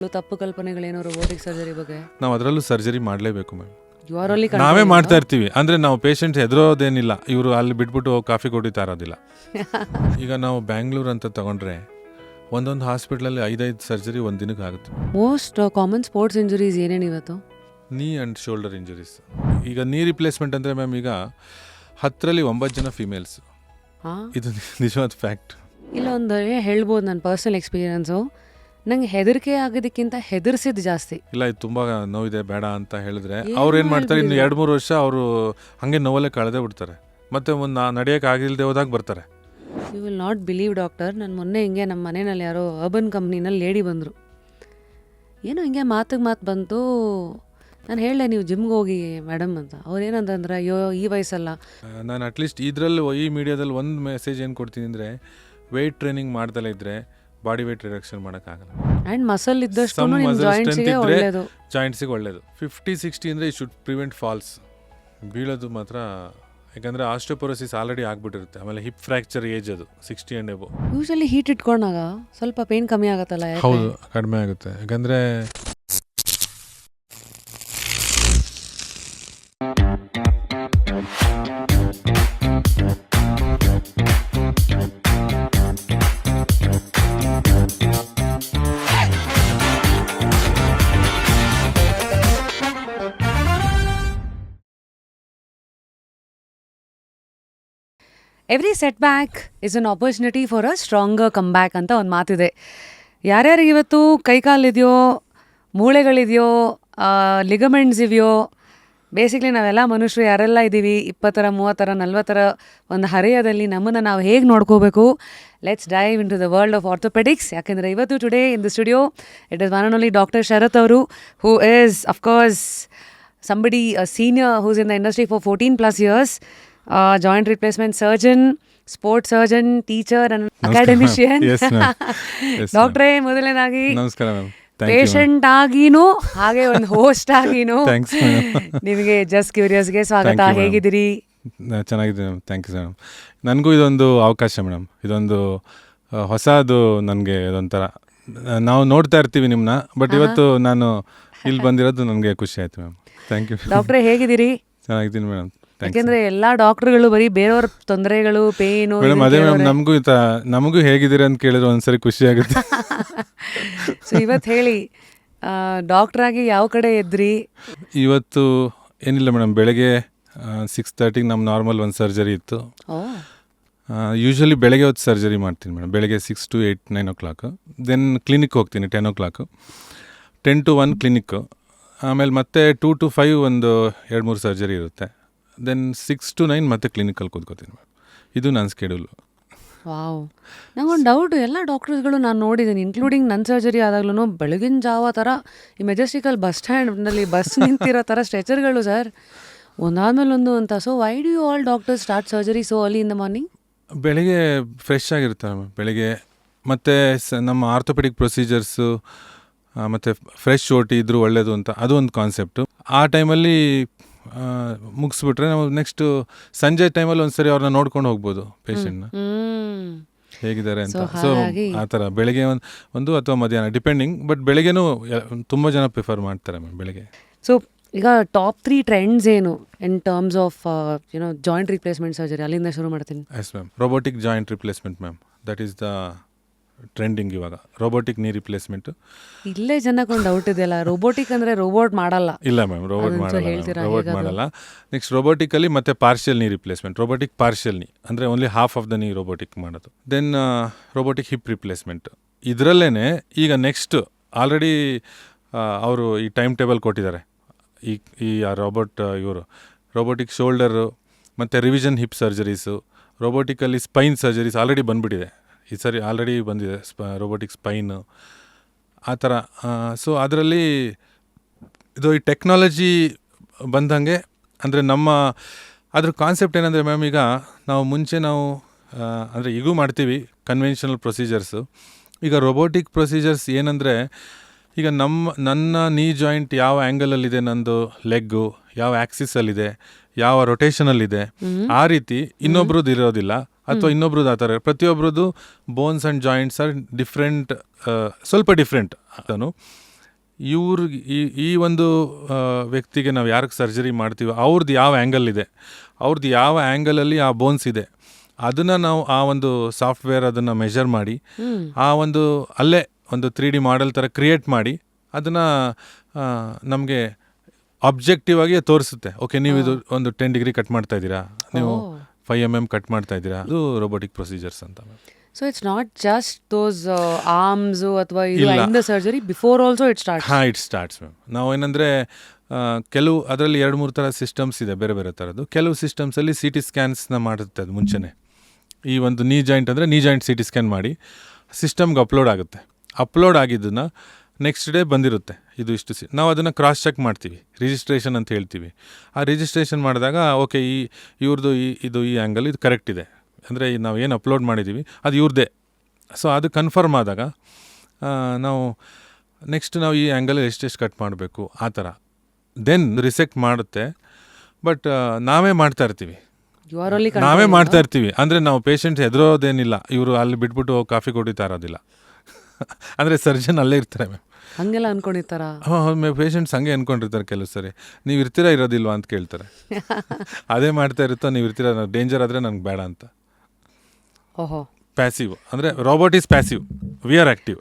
ತಪ್ಪು ಕಲ್ಪನೆಗಳೇನೋ robotic surgery ಬಗ್ಗೆ? ನಾವು ಅದರಲ್ಲೂ ಸರ್ಜರಿ ಮಾಡಲೇಬೇಕು ಮ್ಯಾಮ್. ನಾವೇ ಮಾಡ್ತಾ ಇರ್ತೀವಿ. ಅಂದರೆ ನಾವು ಪೇಷಂಟ್ ಹೆದರೋದೇನಿಲ್ಲ, ಇವರು ಅಲ್ಲಿ ಬಿಟ್ಬಿಟ್ಟು ಕಾಫಿ ಕೊಡಿತಾ ಇರೋದಿಲ್ಲ. ಈಗ ನಾವು ಬ್ಯಾಂಗ್ಳೂರ್ ಅಂತ ತಗೊಂಡ್ರೆ ಒಂದೊಂದು ಹಾಸ್ಪಿಟ್ಲಲ್ಲಿ 5 ಸರ್ಜರಿ ಒಂದು ದಿನಕ್ಕೆ ಆಗುತ್ತೆ. ಮೋಸ್ಟ್ ಕಾಮನ್ ಸ್ಪೋರ್ಟ್ಸ್ ಇಂಜುರೀಸ್ ಏನೇನು ಇವತ್ತು? ನೀ ಆ್ಯಂಡ್ ಶೋಲ್ಡರ್ ಇಂಜುರೀಸ್. ಈಗ ನೀ ರಿಪ್ಲೇಸ್ಮೆಂಟ್ ಅಂದರೆ ಮ್ಯಾಮ್, ಈಗ 10ರಲ್ಲಿ 9 ಜನ ಫಿಮೇಲ್ಸ್. ಇದು ನಿಜವಾದ ಫ್ಯಾಕ್ಟ್. ಇಲ್ಲ ಒಂದು ಹೇಳ್ಬೋದು, ನನ್ನ ಪರ್ಸನಲ್ ಎಕ್ಸ್ಪೀರಿಯನ್ಸು, ನಂಗೆ ಹೆದರಿಕೆ ಆಗೋದಕ್ಕಿಂತ ಹೆದರ್ಸಿದ್ದು ಜಾಸ್ತಿ. ಇಲ್ಲ, ಇದು ತುಂಬ ನೋವಿದೆ ಬೇಡ ಅಂತ ಹೇಳಿದ್ರೆ ಅವ್ರು ಏನು ಮಾಡ್ತಾರೆ, ಇನ್ನು 2-3 ವರ್ಷ ಅವರು ಹಾಗೆ ನೋವಲ್ಲೇ ಕಳೆದೇ ಬಿಡ್ತಾರೆ. ಮತ್ತೆ ಒಂದು ನಡೆಯೋಕೆ ಆಗಿಲ್ಲದೆ ಹೋದಾಗ ಬರ್ತಾರೆ. You will not believe doctor, ನಾನು ಮೊನ್ನೆ ಹಿಂಗೆ ನಮ್ಮ ಮನೆಯಲ್ಲಿ ಯಾರೋ ಅರ್ಬನ್ ಕಂಪ್ನಿನಲ್ಲಿ ಲೇಡಿ ಬಂದರು. ಏನೋ ಹಿಂಗೆ ಮಾತಿಗೆ ಮಾತು ಬಂತು. ನಾನು ಹೇಳಿದೆ ನೀವು ಜಿಮ್ಗೆ ಹೋಗಿ ಮೇಡಮ್ ಅಂತ. ಅವ್ರು ಏನಂತಂದ್ರೆ, ಅಯ್ಯೋ ಈ ವಯಸ್ಸಲ್ಲ. ನಾನು ಅಟ್ಲೀಸ್ಟ್ ಇದರಲ್ಲಿ ಈ ಮೀಡಿಯಾದಲ್ಲಿ ಒಂದು ಮೆಸೇಜ್ ಏನು ಕೊಡ್ತೀನಿ ಅಂದರೆ, ವೆಯ್ಟ್ ಟ್ರೈನಿಂಗ್ ಮಾಡ್ದಲೇ ಇದ್ದರೆ ಬಾಡಿ ವೆಯ್ಟ್ ರಿಡಕ್ಷನ್ ಮಾಡೋಕ್ಕಾಗಲ್ಲ. ಆ್ಯಂಡ್ ಮಸಲ್ ಇದ್ದಷ್ಟು ಜಾಯಿಂಟ್ಸಿಗೆ ಒಳ್ಳೆಯದು. ಜಾಯಿಂಟ್ಸಿಗೆ ಒಳ್ಳೆಯದು. 50-60 ಅಂದರೆ ಶುಡ್ ಪ್ರಿವೆಂಟ್ ಫಾಲ್ಸ್. ಬೀಳೋದು ಮಾತ್ರ, ಯಾಕಂದರೆ ಆಸ್ಟಿಯೋಪೊರೋಸಿಸ್ ಆಲ್ರೆಡಿ ಆಗಿಬಿಟ್ಟಿರುತ್ತೆ. ಆಮೇಲೆ ಹಿಪ್ ಫ್ರ್ಯಾಕ್ಚರ್ ಏಜ್ ಅದು 60 and above. ಯೂಶಲಿ ಹೀಟ್ ಇಟ್ಕೊಂಡಾಗ ಸ್ವಲ್ಪ ಪೇನ್ ಕಮ್ಮಿ ಆಗುತ್ತಲ್ಲ? ಹೌದು, ಕಡಿಮೆ ಆಗುತ್ತೆ. ಯಾಕಂದರೆ every set back is an opportunity for a stronger come back ಅಂತ ಒಂದು ಮಾತಿದೆ. ಯಾರ್ಯಾರಿಗೆ ಇವತ್ತು ಕೈಕಾಲಿದೆಯೋ, ಮೂಳೆಗಳಿದೆಯೋ, ಲಿಗಮೆಂಟ್ಸ್ ಇದೆಯೋ, ಬೇಸಿಕ್ಲಿ ನಾವೆಲ್ಲ ಮನುಷ್ಯರು ಯಾರೆಲ್ಲ ಇದ್ದೀವಿ 20, 30, 40 ಒಂದು ಹರೆಯದಲ್ಲಿ ನಮ್ಮನ್ನು ನಾವು ಹೇಗೆ ನೋಡ್ಕೋಬೇಕು? Let's dive into the world of orthopaedics. ಯಾಕೆಂದರೆ ಇವತ್ತು today in the studio it is one and only doctor Sharath ಅವರು, who is of course somebody a senior who's in the industry for 14+ years, joint replacement surgeon, sports surgeon, teacher and academician. Yes, ma'am. Yes, ಡಾಕ್ಟ್ರೇ, ಮೊದಲನೇದಾಗಿ ನಮಸ್ಕಾರ ma'am. Patient ಆಗಿನೂ ಹಾಗೆ ಒಂದು host ಆಗಿನೂ ನಿಮಗೆ just ಕ್ಯೂರಿಯಸ್ಗೆ ಸ್ವಾಗತ. ಹೇಗಿದ್ದೀರಿ? ಚೆನ್ನಾಗಿದೆ ಮ್ಯಾಮ್, ಥ್ಯಾಂಕ್ ಯು ಮೇಡಮ್. ನನಗೂ ಇದೊಂದು ಅವಕಾಶ ಮೇಡಮ್, ಇದೊಂದು ಹೊಸದು ನನಗೆ. ಇದೊಂಥರ ನಾವು ನೋಡ್ತಾ ಇರ್ತೀವಿ ನಿಮ್ಮನ್ನ, ಬಟ್ ಇವತ್ತು ನಾನು ಇಲ್ಲಿ ಬಂದಿರೋದು ನನಗೆ ಖುಷಿ ಆಯಿತು ಮ್ಯಾಮ್. ಥ್ಯಾಂಕ್ ಯು ಡಾಕ್ಟ್ರೇ, ಹೇಗಿದ್ದೀರಿ? ಚೆನ್ನಾಗಿದ್ದೀನಿ ಮೇಡಮ್. ಯಾಕೆಂದ್ರೆ ಎಲ್ಲ ಡಾಕ್ಟರ್ಗಳು ಬರೀ ಬೇರೆಯವ್ರ ತೊಂದರೆಗಳು, ಪೇನು. ಮೇಡಮ್ ಅದೇ ಮೇಡಮ್, ನಮಗೂ ಹೇಗಿದ್ದೀರಿ ಅಂತ ಕೇಳಿದ್ರೆ ಒಂದ್ಸರಿ ಖುಷಿ ಆಗುತ್ತೆ. ಸೊ ಇವತ್ತು ಹೇಳಿ, ಡಾಕ್ಟ್ರಾಗಿ ಯಾವ ಕಡೆ ಇದ್ರಿ? ಇವತ್ತು ಏನಿಲ್ಲ ಮೇಡಮ್, ಬೆಳಗ್ಗೆ 6:30 ನಮ್ಮ ನಾರ್ಮಲ್ ಒಂದು ಸರ್ಜರಿ ಇತ್ತು. ಯೂಶ್ವಲಿ ಬೆಳಗ್ಗೆ ಹೊತ್ತು ಸರ್ಜರಿ ಮಾಡ್ತೀನಿ ಮೇಡಮ್, ಬೆಳಗ್ಗೆ 6 to 8, 9 o'clock. ದೆನ್ ಕ್ಲಿನಿಕ್ ಹೋಗ್ತೀನಿ 10 o'clock, 10 to 1 ಕ್ಲಿನಿಕ್ಕು. ಆಮೇಲೆ ಮತ್ತೆ 2 to 5 ಒಂದು 2-3 ಸರ್ಜರಿ ಇರುತ್ತೆ. ದೆನ್ 6 to 9 ಮತ್ತೆ ಕ್ಲಿನಿಕಲ್ಲಿ ಕೂತ್ಕೋತೀನಿ ಮೇಡಮ್. ಇದು ನನ್ನ ಸ್ಕೆಡ್ಯೂಲು. ವಾವ್, ನಂಗೊಂದು ಡೌಟು. ಎಲ್ಲ ಡಾಕ್ಟರ್ಸ್ಗಳು ನಾನು ನೋಡಿದ್ದೀನಿ, ಇನ್ಕ್ಲೂಡಿಂಗ್ ನನ್ನ ಸರ್ಜರಿ ಆದಾಗ್ಲೂ ಬೆಳಗಿನ ಜಾವ ಥರ ಈ ಮೆಜೆಸ್ಟಿಕಲ್ ಬಸ್ ಸ್ಟ್ಯಾಂಡ್ನಲ್ಲಿ ಬಸ್ ನಿಂತಿರೋ ಥರ ಸ್ಟ್ರೆಚರ್ಗಳು ಸರ್, ಒಂದಾದ್ಮೇಲೆ ಒಂದು ಅಂತ. So why do you all doctors start surgery so early in the morning? ಬೆಳಗ್ಗೆ ಫ್ರೆಶ್ ಆಗಿರ್ತಾರೆ ಮ್ಯಾಮ್ ಬೆಳಗ್ಗೆ. ಮತ್ತು ನಮ್ಮ ಆರ್ಥೋಪೆಡಿಕ್ ಪ್ರೊಸೀಜರ್ಸು ಮತ್ತು ಫ್ರೆಶ್ ಓಟಿ ಇದ್ರೂ ಒಳ್ಳೆಯದು ಅಂತ, ಅದು ಒಂದು ಕಾನ್ಸೆಪ್ಟು. ಆ ಟೈಮಲ್ಲಿ ಮುಗಿಸ್ಬಿಟ್ರೆ ನಾವು ನೆಕ್ಸ್ಟು ಸಂಜೆ ಟೈಮಲ್ಲಿ ಒಂದು ಸರಿ ಅವ್ರನ್ನ ನೋಡ್ಕೊಂಡು ಹೋಗ್ಬೋದು, ಪೇಷಂಟ್ನ ಹೇಗಿದ್ದಾರೆ ಅಂತ. ಸೊ ಆ ಥರ ಬೆಳಗ್ಗೆ ಒಂದು ಅಥವಾ ಮಧ್ಯಾಹ್ನ ಡಿಪೆಂಡಿಂಗ್, ಬಟ್ ಬೆಳಗ್ಗೆನೂ ತುಂಬ ಜನ ಪ್ರಿಫರ್ ಮಾಡ್ತಾರೆ ಮ್ಯಾಮ್ ಬೆಳಗ್ಗೆ. ಸೊ ಈಗ ಟಾಪ್ 3 ಟ್ರೆಂಡ್ಸ್ ಏನು in terms of joint replacement surgery? ಅಲ್ಲಿಂದ ಶುರು ಮಾಡ್ತೀನಿ. Yes ma'am, robotic joint replacement ma'am, that is the trending ಇವಾಗ. Robotic knee replacement. ಇಲ್ಲೇ ಜನಕ್ಕೊಂದು ಡೌಟ್ ಇದೆಯಲ್ಲ, ರೋಬೋಟಿಕ್ ಅಂದರೆ ರೋಬೋಟ್ ಮಾಡಲ್ಲ? ಇಲ್ಲ ಮ್ಯಾಮ್, ರೋಬೋಟ್ ಮಾಡಲ್ಲ. ನೆಕ್ಸ್ಟ್ ರೋಬೋಟಿಕಲ್ಲಿ ಮತ್ತೆ partial knee replacement. Robotic partial knee ಅಂದರೆ only half of the knee robotic ಮಾಡೋದು. Then robotic hip replacement. ಇದರಲ್ಲೇ ಈಗ ನೆಕ್ಸ್ಟ್ ಆಲ್ರೆಡಿ ಅವರು ಈ ಟೈಮ್ ಟೇಬಲ್ ಕೊಟ್ಟಿದ್ದಾರೆ. ಈ ಇವರು ರೋಬೋಟಿಕ್ ಶೋಲ್ಡರು ಮತ್ತು revision hip surgeries, robotically spine surgeries already ಬಂದುಬಿಟ್ಟಿದೆ. ಈ ಸರಿ ಆಲ್ರೆಡಿ ಬಂದಿದೆ ರೋಬೋಟಿಕ್ ಸ್ಪೈನು, ಆ ಥರ. ಸೊ ಅದರಲ್ಲಿ ಇದು ಈ ಟೆಕ್ನಾಲಜಿ ಬಂದಂಗೆ ಅಂದರೆ ಅದ್ರ ಕಾನ್ಸೆಪ್ಟ್ ಏನಂದರೆ ಮ್ಯಾಮ್, ಈಗ ನಾವು ಮುಂಚೆ ಅಂದರೆ ಈಗೂ ಮಾಡ್ತೀವಿ ಕನ್ವೆನ್ಷನಲ್ ಪ್ರೊಸೀಜರ್ಸು. ಈಗ ರೋಬೋಟಿಕ್ ಪ್ರೊಸೀಜರ್ಸ್ ಏನಂದರೆ, ಈಗ ನನ್ನ ನೀ ಜಾಯಿಂಟ್ ಯಾವ ಆ್ಯಂಗಲಲ್ಲಿದೆ, ನಂದು ಲೆಗ್ಗು ಯಾವ ಆ್ಯಕ್ಸಿಸಲ್ಲಿದೆ, ಯಾವ ರೊಟೇಷನಲ್ಲಿದೆ, ಆ ರೀತಿ ಇನ್ನೊಬ್ರದ್ದು ಇರೋದಿಲ್ಲ. ಅಥವಾ ಇನ್ನೊಬ್ರದ್ದು ಆ ಥರ ಪ್ರತಿಯೊಬ್ಬರದ್ದು bones and joints are different, ಸ್ವಲ್ಪ ಡಿಫ್ರೆಂಟ್. ಅದನ್ನು ಇವ್ರಿಗೆ ಈ ಒಂದು ವ್ಯಕ್ತಿಗೆ ನಾವು ಯಾರಿಗೆ ಸರ್ಜರಿ ಮಾಡ್ತೀವೋ ಅವ್ರದ್ದು ಯಾವ ಆ್ಯಂಗಲ್ ಇದೆ, ಅವ್ರದ್ದು ಯಾವ ಆ್ಯಂಗಲಲ್ಲಿ ಆ ಬೋನ್ಸ್ ಇದೆ, ಅದನ್ನು ನಾವು ಆ ಒಂದು ಸಾಫ್ಟ್ವೇರ್ ಅದನ್ನು ಮೆಷರ್ ಮಾಡಿ ಆ ಒಂದು ಅಲ್ಲೇ ಒಂದು 3D ಮಾಡೆಲ್ ಥರ ಕ್ರಿಯೇಟ್ ಮಾಡಿ ಅದನ್ನು ನಮಗೆ ಆಬ್ಜೆಕ್ಟಿವ್ ಆಗಿ ತೋರಿಸುತ್ತೆ. ಓಕೆ, ನೀವು ಇದು ಒಂದು 10 ಡಿಗ್ರಿ ಕಟ್ ಮಾಡ್ತಾ ಇದ್ದೀರಾ, ನೀವು 5 mm ಕಟ್ ಮಾಡ್ತಾ ಇದ್ದೀರಾ, ಅದು ರೋಬೋಟಿಕ್ ಪ್ರೊಸೀಜರ್ಸ್ ಅಂತ. So it's not just those arms ಅಥವಾ ಇದು in the surgery before also it starts. ಹಾಂ, ಇಟ್ ಸ್ಟಾರ್ಟ್ಸ್ ಮ್ಯಾಮ್. ನಾವು ಏನಂದರೆ ಕೆಲವು ಅದರಲ್ಲಿ 2-3 ಥರ ಸಿಸ್ಟಮ್ಸ್ ಇದೆ, ಬೇರೆ ಬೇರೆ ಥರದ್ದು. ಕೆಲವು ಸಿಸ್ಟಮ್ಸಲ್ಲಿ CT ಸ್ಕ್ಯಾನ್ಸ್ನ ಮಾಡುತ್ತೆ ಅದು ಮುಂಚೆನೇ. ಈ ಒಂದು ನೀ ಜಾಯಿಂಟ್ ಅಂದರೆ ನೀ ಜಾಯಿಂಟ್ CT ಸ್ಕ್ಯಾನ್ ಮಾಡಿ ಸಿಸ್ಟಮ್ಗೆ ಅಪ್ಲೋಡ್ ಆಗುತ್ತೆ. ಅಪ್ಲೋಡ್ ಆಗಿದ್ದನ್ನು ನೆಕ್ಸ್ಟ್ ಡೇ ಬಂದಿರುತ್ತೆ, ಇದು ಇಷ್ಟು ನಾವು ಅದನ್ನು ಕ್ರಾಸ್ ಚೆಕ್ ಮಾಡ್ತೀವಿ, ರಿಜಿಸ್ಟ್ರೇಷನ್ ಅಂತ ಹೇಳ್ತೀವಿ. ಆ ರಿಜಿಸ್ಟ್ರೇಷನ್ ಮಾಡಿದಾಗ ಓಕೆ, ಇವ್ರದ್ದು ಇದು ಈ ಆ್ಯಂಗಲ್ ಇದು ಕರೆಕ್ಟ್ ಇದೆ, ಅಂದರೆ ನಾವು ಏನು ಅಪ್ಲೋಡ್ ಮಾಡಿದ್ದೀವಿ ಅದು ಇವ್ರದ್ದೇ. ಸೊ ಅದು ಕನ್ಫರ್ಮ್ ಆದಾಗ ನಾವು ನೆಕ್ಸ್ಟ್ ನಾವು ಈ ಆ್ಯಂಗಲ್ ಎಷ್ಟೆಷ್ಟು ಕಟ್ ಮಾಡಬೇಕು ಆ ಥರ ದೆನ್ ರಿಸೆಕ್ಟ್ ಮಾಡುತ್ತೆ. ಬಟ್ ನಾವೇ ಮಾಡ್ತಾ ಇರ್ತೀವಿ, ಅಂದರೆ ನಾವು ಪೇಷಂಟ್ ಹೆದರೋದೇನಿಲ್ಲ, ಇವರು ಅಲ್ಲಿ ಬಿಟ್ಬಿಟ್ಟು ಕಾಫಿ ಕುಡಿತಾ ಇರೋದಿಲ್ಲ. ಅಂದರೆ ಸರ್ಜನ್ ಅಲ್ಲೇ ಇರ್ತಾರೆ ಮ್ಯಾಮ್. ಹಂಗೆಲ್ಲ ಅನ್ಕೊಂಡಿರ್ತಾರ? ಹಾಂ, ಪೇಷಂಟ್ಸ್ ಹಂಗೆ ಅಂದ್ಕೊಂಡಿರ್ತಾರೆ. ಕೆಲವು ಸರಿ ನೀವು ಇರ್ತೀರಾ ಇರೋದಿಲ್ವಾ ಅಂತ ಕೇಳ್ತಾರೆ. ಅದೇ ಮಾಡ್ತಾ ಇರುತ್ತೋ ನೀವು ಇರ್ತೀರಾ, ಡೇಂಜರ್ ಆದರೆ ನನಗೆ ಬೇಡ ಅಂತ. ಓಹೋ, ಪ್ಯಾಸಿವ್ ಅಂದರೆ robot is passive, we are active.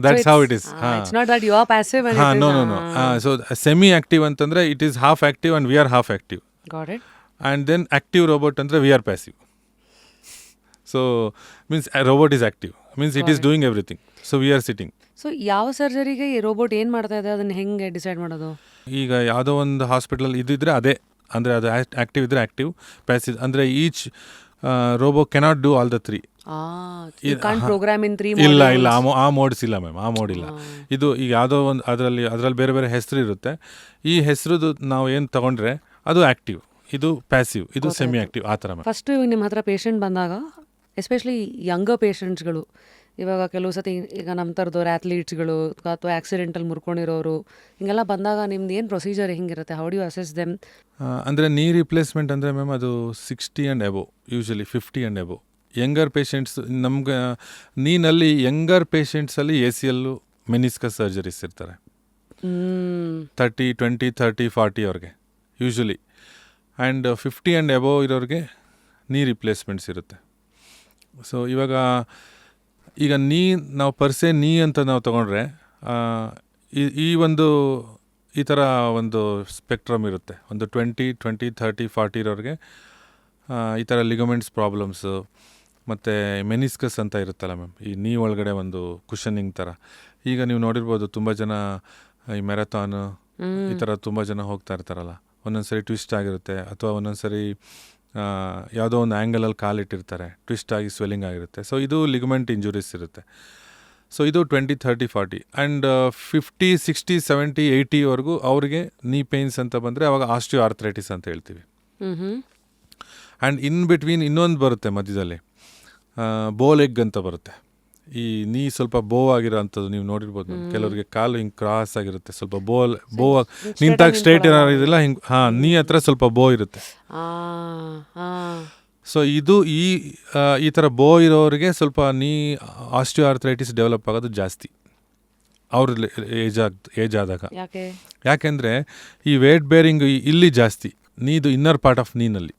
That's how it is. It's not that you are passive and ಹಾಂ, ನೋ. ಸೊ ಸೆಮಿ ಆಕ್ಟಿವ್ ಅಂತಂದರೆ it is half active and we are half active. Got it. And then active robot ಅಂದರೆ we are passive. So means robot is active, means it is doing everything, so we are sitting. So ಯಾವ ಸರ್ಜರಿಗೆ ಈ robot ಏನು ಮಾಡ್ತಾ ಇದೆ ಅದನ್ನು ಹೆಂಗೆ decide ಮಾಡೋದು? ಈಗ ಯಾವುದೋ ಒಂದು ಹಾಸ್ಪಿಟಲ್ ಇದ್ದಿದ್ರೆ ಅದೇ, ಅಂದರೆ ಅದು ಆಕ್ಟಿವ್ ಇದ್ದರೆ ಆಕ್ಟಿವ್, ಪ್ಯಾಸಿವ್ ಅಂದರೆ each robo cannot do all the 3. ಇಲ್ಲ, ಆ ಮೋಡ್ಸ್ ಇಲ್ಲ ಮ್ಯಾಮ್, ಆ ಮೋಡ್ ಇಲ್ಲ. ಇದು ಈಗ ಯಾವುದೋ ಒಂದು ಅದರಲ್ಲಿ ಬೇರೆ ಬೇರೆ ಹೆಸರು ಇರುತ್ತೆ. ಈ ಹೆಸರುದು ನಾವು ಏನು ತಗೊಂಡ್ರೆ ಅದು ಆಕ್ಟಿವ್, ಇದು ಪ್ಯಾಸಿವ್, ಇದು ಸೆಮಿ ಆಕ್ಟಿವ್, ಆ ಥರ. ಫಸ್ಟು ಇವಾಗ ನಿಮ್ಮ ಹತ್ರ ಪೇಷಂಟ್ ಬಂದಾಗ, ಎಸ್ಪೆಷಲಿ ಯಂಗರ್ ಪೇಷಂಟ್ಸ್ಗಳು, ಇವಾಗ ಕೆಲವು ಸತಿ ಈಗ ನಮ್ಮ ಥರದವ್ರು ಆ್ಯಥ್ಲೀಟ್ಸ್ಗಳು ಅಥವಾ ಆಕ್ಸಿಡೆಂಟಲ್ಲಿ ಮುರ್ಕೊಂಡಿರೋರು ಹಿಂಗೆಲ್ಲ ಬಂದಾಗ ನಿಮ್ದು ಏನು ಪ್ರೊಸೀಜರ್ ಹೆಂಗಿರುತ್ತೆ? How do you assess them? ಅಂದರೆ ನೀ ರಿಪ್ಲೇಸ್ಮೆಂಟ್ ಅಂದರೆ ಮ್ಯಾಮ್ ಅದು 60 and above, usually 50 and above. Younger patients ನಮ್ಗೆ ನೀನಲ್ಲಿ ಯಂಗರ್ ಪೇಷಂಟ್ಸಲ್ಲಿ ACL ಮೆನಿಸ್ಕಸ್ ಸರ್ಜರೀಸ್ ಇರ್ತಾರೆ, 20, 30, 40 ಅವ್ರಿಗೆ ಯೂಶಲಿ. ಆ್ಯಂಡ್ 50 ಆ್ಯಂಡ್ ಎಬೋ ಇರೋರಿಗೆ ನೀ ರಿಪ್ಲೇಸ್ಮೆಂಟ್ಸ್ ಇರುತ್ತೆ. ಸೊ ಈಗ ನಾವು ಪರ್ಸೆ ನೀ ಅಂತ ನಾವು ತೊಗೊಂಡ್ರೆ ಈ ಥರ ಒಂದು ಸ್ಪೆಕ್ಟ್ರಮ್ ಇರುತ್ತೆ. ಒಂದು 20, 30, 40 ಇರೋರಿಗೆ ಈ ಥರ ಲಿಗಮೆಂಟ್ಸ್ ಪ್ರಾಬ್ಲಮ್ಸು ಮತ್ತು ಮೆನಿಸ್ಕಸ್ ಅಂತ ಇರುತ್ತಲ್ಲ ಮ್ಯಾಮ್, ಈ ನೀ ಒಳಗಡೆ ಒಂದು ಕುಷನಿಂಗ್ ಥರ. ಈಗ ನೀವು ನೋಡಿರ್ಬೋದು ತುಂಬ ಜನ ಈ ಮ್ಯಾರಥಾನು ಈ ಥರ ತುಂಬ ಜನ ಹೋಗ್ತಾ ಇರ್ತಾರಲ್ಲ, ಒಂದೊಂದು ಸರಿ ಟ್ವಿಸ್ಟ್ ಆಗಿರುತ್ತೆ, ಅಥವಾ ಒಂದೊಂದು ಸರಿ ಯಾವುದೋ ಒಂದು ಆ್ಯಂಗಲಲ್ಲಿ ಕಾಲಿಟ್ಟಿರ್ತಾರೆ, ಟ್ವಿಸ್ಟ್ ಆಗಿ ಸ್ವೆಲ್ಲಿಂಗ್ ಆಗಿರುತ್ತೆ. ಸೊ ಇದು ಲಿಗಮೆಂಟ್ ಇಂಜುರೀಸ್ ಇರುತ್ತೆ. ಸೊ ಇದು 20, 30, 40 ಆ್ಯಂಡ್ 50, 60, 70, 80ವರೆಗೂ ಅವ್ರಿಗೆ ನೀ ಪೇನ್ಸ್ ಅಂತ ಬಂದರೆ ಅವಾಗ ಆಸ್ಟಿಯೋ ಆರ್ಥ್ರೈಟಿಸ್ ಅಂತ ಹೇಳ್ತೀವಿ. ಆ್ಯಂಡ್ ಇನ್ ಬಿಟ್ವೀನ್ ಇನ್ನೊಂದು ಬರುತ್ತೆ ಮಧ್ಯದಲ್ಲಿ, ಬೋ ಲೆಗ್ ಅಂತ ಬರುತ್ತೆ. ಈ ನೀ ಸ್ವಲ್ಪ ಬೋ ಆಗಿರೋ ಅಂಥದ್ದು ನೀವು ನೋಡಿರ್ಬೋದು. ಕೆಲವರಿಗೆ ಕಾಲು ಹಿಂಗೆ ಕ್ರಾಸ್ ಆಗಿರುತ್ತೆ, ಸ್ವಲ್ಪ ಬೋ ನಿಂತಾಗ ಸ್ಟ್ರೇಟ್ ಏನಾಗಿರಲಿಲ್ಲ, ಹಿಂಗೆ ನೀ ಹತ್ರ ಸ್ವಲ್ಪ ಬೋ ಇರುತ್ತೆ. ಸೊ ಇದು ಈ ಥರ ಬೋ ಇರೋರಿಗೆ ಸ್ವಲ್ಪ ನೀ ಆಸ್ಟಿಯೋ ಆರ್ಥ್ರೈಟಿಸ್ ಡೆವಲಪ್ ಆಗೋದು ಜಾಸ್ತಿ ಅವ್ರ ಏಜ್ ಆದಾಗ. ಯಾಕೆಂದರೆ ಈ ವೇಟ್ ಬೇರಿಂಗ್ ಇಲ್ಲಿ ಜಾಸ್ತಿ, ನೀದು ಇನ್ನರ್ ಪಾರ್ಟ್ ಆಫ್ ನೀನಲ್ಲಿ.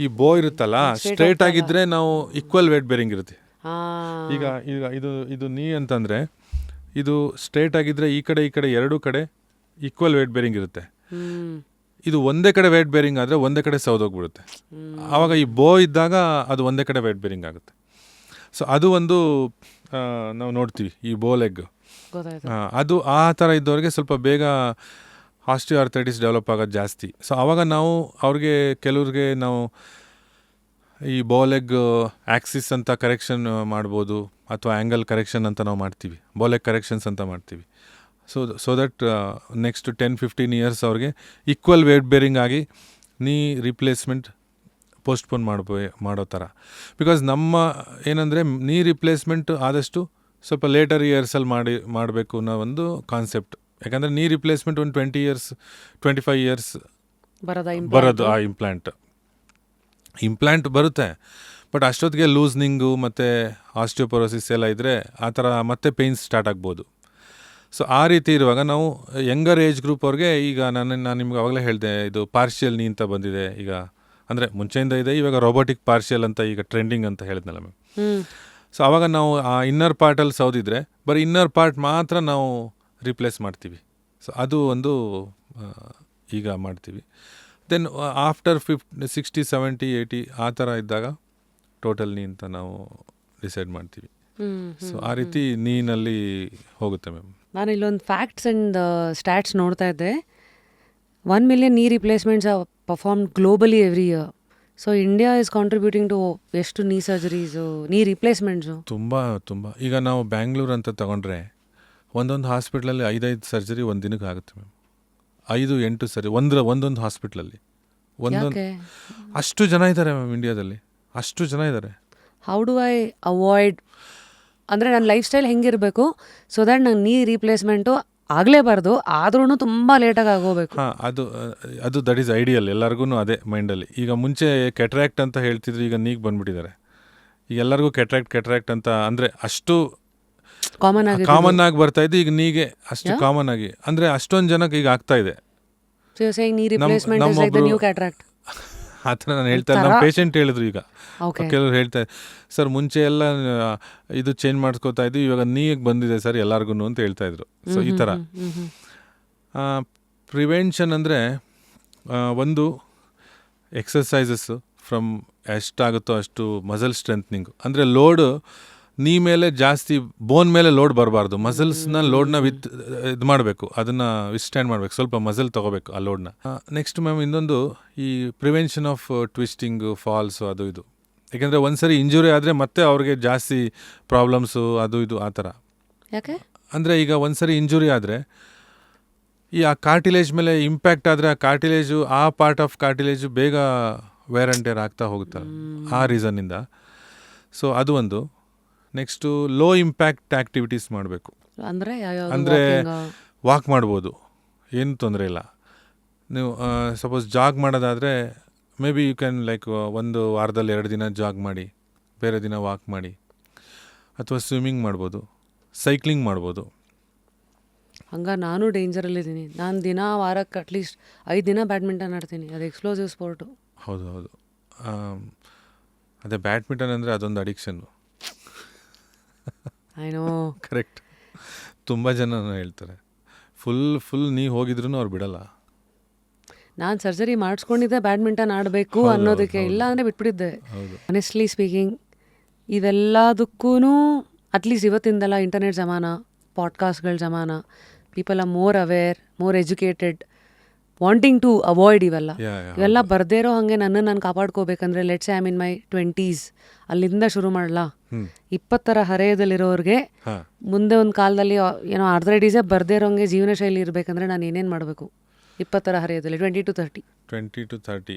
ಈ ಬೋ ಇರುತ್ತಲ್ಲ, ಸ್ಟ್ರೇಟ್ ಆಗಿದ್ದರೆ ನಾವು ಈಕ್ವಲ್ ವೇಟ್ ಬೇರಿಂಗ್ ಇರುತ್ತೆ. ಈಗ ಇದು ನೀ ಅಂತಂದರೆ ಇದು ಸ್ಟ್ರೇಟ್ ಆಗಿದ್ದರೆ ಈ ಕಡೆ ಎರಡೂ ಕಡೆ ಈಕ್ವಲ್ ವೇಟ್ ಬೇರಿಂಗ್ ಇರುತ್ತೆ. ಇದು ಒಂದೇ ಕಡೆ ವೇಟ್ ಬೇರಿಂಗ್ ಆದರೆ ಒಂದೇ ಕಡೆ ಸೌದೋಗ್ಬಿಡುತ್ತೆ. ಆವಾಗ ಈ ಬೋ ಇದ್ದಾಗ ಅದು ಒಂದೇ ಕಡೆ ವೇಟ್ ಬೇರಿಂಗ್ ಆಗುತ್ತೆ. ಸೊ ಅದು ಒಂದು ನಾವು ನೋಡ್ತೀವಿ, ಈ ಬೋ ಲೆಗ್. ಅದು ಆ ಥರ ಇದ್ದವ್ರಿಗೆ ಸ್ವಲ್ಪ ಬೇಗ ಆಸ್ಟಿಯೋ ಆರ್ಥ್ರೈಟಿಸ್ ಡೆವಲಪ್ ಆಗೋದು ಜಾಸ್ತಿ. ಸೊ ಆವಾಗ ನಾವು ಅವ್ರಿಗೆ ಕೆಲವ್ರಿಗೆ ನಾವು ಈ ಬೋ ಲೆಗ್ ಆ್ಯಕ್ಸಿಸ್ ಅಂತ ಕರೆಕ್ಷನ್ ಮಾಡ್ಬೋದು, ಅಥವಾ ಆ್ಯಂಗಲ್ ಕರೆಕ್ಷನ್ ಅಂತ ನಾವು ಮಾಡ್ತೀವಿ, ಬೋ ಲೆಗ್ ಕರೆಕ್ಷನ್ಸ್ ಅಂತ ಮಾಡ್ತೀವಿ. ಸೊ ದಟ್ ನೆಕ್ಸ್ಟ್ 10-15 ಇಯರ್ಸ್ ಅವ್ರಿಗೆ ಈಕ್ವಲ್ ವೇಟ್ ಬೇರಿಂಗ್ ಆಗಿ ನೀ ರಿಪ್ಲೇಸ್ಮೆಂಟ್ ಪೋಸ್ಟ್ಪೋನ್ ಮಾಡೋ ಥರ. ಬಿಕಾಸ್ ನಮ್ಮ ಏನಂದರೆ ನೀ ರಿಪ್ಲೇಸ್ಮೆಂಟ್ ಆದಷ್ಟು ಸ್ವಲ್ಪ ಲೇಟರ್ ಇಯರ್ಸಲ್ಲಿ ಮಾಡಬೇಕು ಅನ್ನೋ ಒಂದು ಕಾನ್ಸೆಪ್ಟ್. ಯಾಕಂದರೆ ನೀ ರಿಪ್ಲೇಸ್ಮೆಂಟ್ ಒಂದು 20 ಇಯರ್ಸ್ 25 ಇಯರ್ಸ್ ಬರೋದು ಆ ಇಂಪ್ಲಾಂಟ್ ಬರುತ್ತೆ. ಬಟ್ ಅಷ್ಟೊತ್ತಿಗೆ ಲೂಸ್ನಿಂಗು ಮತ್ತು ಆಸ್ಟಿಯೋಪೊರೋಸಿಸ್ ಎಲ್ಲ ಇದ್ದರೆ ಆ ಥರ ಮತ್ತೆ ಪೇಯ್ನ್ಸ್ ಸ್ಟಾರ್ಟ್ ಆಗ್ಬೋದು. ಸೊ ಆ ರೀತಿ ಇರುವಾಗ ನಾವು ಯಂಗರ್ ಏಜ್ ಗ್ರೂಪ್ ಅವ್ರಿಗೆ ಈಗ ನಾನು ನಿಮ್ಗೆ ಅವಾಗಲೇ ಹೇಳಿದೆ, ಇದು ಪಾರ್ಷಿಯಲ್ ನೀ ಅಂತ ಬಂದಿದೆ ಈಗ. ಅಂದರೆ ಮುಂಚೆಯಿಂದ ಇದೆ, ಇವಾಗ ರೋಬೋಟಿಕ್ ಪಾರ್ಷಿಯಲ್ ಅಂತ ಈಗ ಟ್ರೆಂಡಿಂಗ್ ಅಂತ ಹೇಳಿದ್ನಲ್ಲ ಮ್ಯಾಮ್. ಸೊ ಆವಾಗ ನಾವು ಆ ಇನ್ನರ್ ಪಾರ್ಟಲ್ಲಿ ಸೌದಿದ್ರೆ ಬರೀ ಇನ್ನರ್ ಪಾರ್ಟ್ ಮಾತ್ರ ನಾವು ರಿಪ್ಲೇಸ್ ಮಾಡ್ತೀವಿ. ಸೊ ಅದು ಒಂದು ಈಗ ಮಾಡ್ತೀವಿ. ದೆನ್ ಆಫ್ಟರ್ 60, 70, 80 ಆ ಥರ ಇದ್ದಾಗ ಟೋಟಲ್ ನೀ ಅಂತ ನಾವು ಡಿಸೈಡ್ ಮಾಡ್ತೀವಿ. ಸೊ ಆ ರೀತಿ ನೀನಲ್ಲಿ ಹೋಗುತ್ತೆ ಮ್ಯಾಮ್. ನಾನು ಇಲ್ಲೊಂದು ಫ್ಯಾಕ್ಟ್ಸ್ ಆ್ಯಂಡ್ ಸ್ಟ್ಯಾಟ್ಸ್ ನೋಡ್ತಾ ಇದ್ದೆ. 1 million knee replacements are performed globally every year. So India is contributing to ಎಷ್ಟು ನೀ ಸರ್ಜರೀಸು, ನೀ ರಿಪ್ಲೇಸ್ಮೆಂಟ್ಸು? ತುಂಬ. ಈಗ ನಾವು ಬ್ಯಾಂಗ್ಳೂರು ಅಂತ ತಗೊಂಡ್ರೆ ಒಂದೊಂದು ಹಾಸ್ಪಿಟ್ಲಲ್ಲಿ 5 ಸರ್ಜರಿ ಒಂದು ದಿನಕ್ಕೆ ಆಗುತ್ತೆ ಮ್ಯಾಮ್. 5-8 ಸರಿ ಒಂದೊಂದು ಹಾಸ್ಪಿಟ್ಲಲ್ಲಿ ಅಷ್ಟು ಜನ ಇದ್ದಾರೆ ಮ್ಯಾಮ್. ಇಂಡಿಯಾದಲ್ಲಿ ಅಷ್ಟು ಜನ ಇದ್ದಾರೆ. ಹೌ ಡು ಐ ಅವಾಯ್ಡ್, ಅಂದರೆ ನನ್ನ ಲೈಫ್ ಸ್ಟೈಲ್ ಹೆಂಗಿರಬೇಕು ಸೊ ದ್ಯಾಟ್ ನಂಗೆ ನೀ ರೀಪ್ಲೇಸ್ಮೆಂಟು ಆಗಲೇಬಾರ್ದು, ಆದ್ರೂ ತುಂಬ ಲೇಟಾಗಿ ಆಗೋಬೇಕು. ಹಾಂ, ಅದು ದಟ್ ಈಸ್ ಐಡಿಯಲ್. ಎಲ್ಲರಿಗೂ ಅದೇ ಮೈಂಡಲ್ಲಿ. ಈಗ ಮುಂಚೆ ಕೆಟ್ರಾಕ್ಟ್ ಅಂತ ಹೇಳ್ತಿದ್ರು, ಈಗ ನೀಗ್ ಬಂದುಬಿಟ್ಟಿದ್ದಾರೆ. ಈಗ ಎಲ್ಲರಿಗೂ ಕೆಟ್ರಾಕ್ಟ್ ಅಂತ ಅಂದರೆ ಅಷ್ಟು ಕಾಮನ್ ಆಗಿ ಬರ್ತಾ ಇದ್ದು, ಈಗ ನೀಗೆ ಅಷ್ಟು ಕಾಮನ್ ಆಗಿ ಅಂದರೆ ಅಷ್ಟೊಂದು ಜನಕ್ಕೆ ಈಗ ಆಗ್ತಾ ಇದೆ. ಆ ಥರ ನಾನು ಹೇಳ್ತಾ ಇಲ್ಲ, ನಮ್ಮ ಪೇಷಂಟ್ ಹೇಳಿದ್ರು. ಈಗ ಕೆಲವರು ಹೇಳ್ತಾ ಸರ್ ಮುಂಚೆ ಎಲ್ಲ ಇದು ಚೇಂಜ್ ಮಾಡಿಸ್ಕೋತಾ ಇದ್ವಿ, ಇವಾಗ ನೀಗೆ ಬಂದಿದೆ ಸರ್ ಎಲ್ಲರಿಗೂ ಅಂತ ಹೇಳ್ತಾ ಇದ್ರು. ಸೊ ಈ ಥರ ಪ್ರಿವೆನ್ಷನ್ ಅಂದರೆ ಒಂದು ಎಕ್ಸಸೈಸಸ್ಸು ಫ್ರಮ್ ಎಷ್ಟಾಗುತ್ತೋ ಅಷ್ಟು ಮಸಲ್ ಸ್ಟ್ರೆಂತ್ನಿಂಗು. ಅಂದರೆ ಲೋಡು ನೀ ಮೇಲೆ ಜಾಸ್ತಿ, ಬೋನ್ ಮೇಲೆ ಲೋಡ್ ಬರಬಾರ್ದು. ಮಸಲ್ಸ್ನ ಲೋಡ್ನ ಇದು ಮಾಡಬೇಕು, ಅದನ್ನು ವಿಸ್ಟ್ಯಾಂಡ್ ಮಾಡಬೇಕು, ಸ್ವಲ್ಪ ಮಸಲ್ ತೊಗೋಬೇಕು ಆ ಲೋಡ್ನ. ನೆಕ್ಸ್ಟ್ ಮ್ಯಾಮ್ ಇನ್ನೊಂದು ಈ ಪ್ರಿವೆನ್ಷನ್ ಆಫ್ ಟ್ವಿಸ್ಟಿಂಗು, ಫಾಲ್ಸು, ಅದು ಇದು. ಯಾಕೆಂದರೆ ಒಂದ್ಸರಿ ಇಂಜುರಿ ಆದರೆ ಮತ್ತೆ ಅವ್ರಿಗೆ ಜಾಸ್ತಿ ಪ್ರಾಬ್ಲಮ್ಸು, ಅದು ಇದು ಆ ಥರ. ಯಾಕೆ ಅಂದರೆ ಈಗ ಒಂದ್ಸರಿ ಇಂಜುರಿ ಆದರೆ ಆ ಕಾರ್ಟಿಲೇಜ್ ಮೇಲೆ ಇಂಪ್ಯಾಕ್ಟ್ ಆದರೆ ಆ ಕಾರ್ಟಿಲೇಜು, ಆ ಪಾರ್ಟ್ ಆಫ್ ಕಾರ್ಟಿಲೇಜು ಬೇಗ ವೇರ್ ಆ್ಯಂಡ್ ಟೇರ್ ಆಗ್ತಾ ಹೋಗುತ್ತಲ್ಲ, ಆ ರೀಸನ್ನಿಂದ. ಸೊ ಅದು ಒಂದು. ನೆಕ್ಸ್ಟು ಲೋ ಇಂಪ್ಯಾಕ್ಟ್ ಆ್ಯಕ್ಟಿವಿಟೀಸ್ ಮಾಡಬೇಕು. ಅಂದರೆ ವಾಕ್ ಮಾಡ್ಬೋದು, ಏನು ತೊಂದರೆ ಇಲ್ಲ. ನೀವು ಸಪೋಸ್ ಜಾಗ್ ಮಾಡೋದಾದರೆ maybe you can like ಒಂದು ವಾರದಲ್ಲಿ 2 ದಿನ ಜಾಗ್ ಮಾಡಿ, ಬೇರೆ ದಿನ ವಾಕ್ ಮಾಡಿ. ಅಥವಾ ಸ್ವಿಮ್ಮಿಂಗ್ ಮಾಡ್ಬೋದು, ಸೈಕ್ಲಿಂಗ್ ಮಾಡ್ಬೋದು. ನಾನು ಡೇಂಜರಲ್ಲಿದ್ದೀನಿ. ನಾನು ದಿನ ವಾರಕ್ಕೆ ಅಟ್ಲೀಸ್ಟ್ 5 ದಿನ ಬ್ಯಾಡ್ಮಿಂಟನ್ ಆಡ್ತೀನಿ. ಅದು ಎಕ್ಸ್ಪ್ಲೋಸಿವ್ ಸ್ಪೋರ್ಟು. ಹೌದು. ಅದೇ ಬ್ಯಾಡ್ಮಿಂಟನ್ ಅಂದರೆ ಅದೊಂದು ಅಡಿಕ್ಷನ್ನು. I know, correct. ತುಂಬ ಜನ ಹೇಳ್ತಾರೆ ಫುಲ್ ನೀ ಹೋಗಿದ್ರು ಅವ್ರು ಬಿಡಲ್ಲ. ನಾನು ಸರ್ಜರಿ ಮಾಡಿಸ್ಕೊಂಡಿದ್ದೆ ಬ್ಯಾಡ್ಮಿಂಟನ್ ಆಡಬೇಕು ಅನ್ನೋದಕ್ಕೆ, ಇಲ್ಲ ಅಂದರೆ ಬಿಟ್ಬಿಟ್ಟಿದ್ದೆ. ಆನೆಸ್ಟ್ಲಿ ಸ್ಪೀಕಿಂಗ್, ಇವೆಲ್ಲದಕ್ಕೂ ಅಟ್ಲೀಸ್ಟ್ ಇವತ್ತಿಂದಲ್ಲ, ಇಂಟರ್ನೆಟ್ ಜಮಾನ, ಪಾಡ್ಕಾಸ್ಟ್ಗಳ ಜಮಾನ, people are more aware, more educated, wanting to avoid ಇವೆಲ್ಲ ಬರ್ದೇ ಇರೋ ಹಾಗೆ ನಾನು ಕಾಪಾಡ್ಕೋಬೇಕಂದ್ರೆ let's I am in my 20s, ಅಲ್ಲಿಂದ ಶುರು ಮಾಡಲಾ. 20ರ ಹರೆಯದಲ್ಲಿರೋರಿಗೆ ಮುಂದೆ ಒಂದು ಕಾಲದಲ್ಲಿ ಏನೋ ಆರ್ಥರೈಟಿಸೇ ಬರ್ದೇ ಇರೋಂಗೆ ಜೀವನ ಶೈಲಿ ಇರಬೇಕಂದ್ರೆ ನಾನು ಏನೇನು ಮಾಡಬೇಕು? 20ರ ಹರೆಯದಲ್ಲಿ 20 to 30